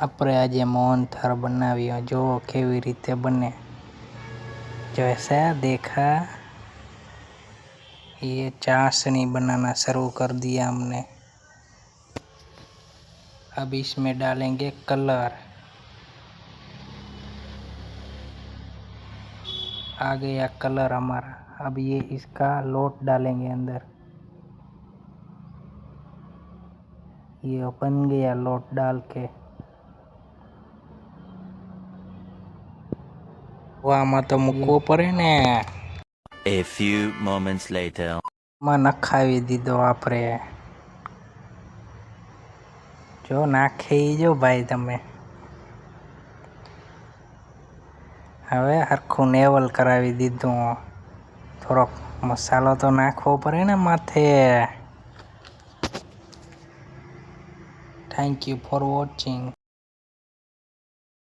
આપણે આજે મોહનથાળ બનાવ્યો, જુઓ કેવી રીતે બને। जैसा देखा ये चाशनी बनाना शुरू कर दिया हमने। अब इसमें डालेंगे कलर। आ गया कलर हमारा। अब ये इसका लोट डालेंगे अंदर। ये बन गया लोट डाल के। આમાં તો મૂકવો પડે ને। A few moments later. માં નખાવી દીધો આપણે। જો નાખી જો ભાઈ તમે। હવે હરખું નેવલ કરાવી દીધું। થોડોક મસાલો તો નાખવો પડે ને માથે। Thank you for watching.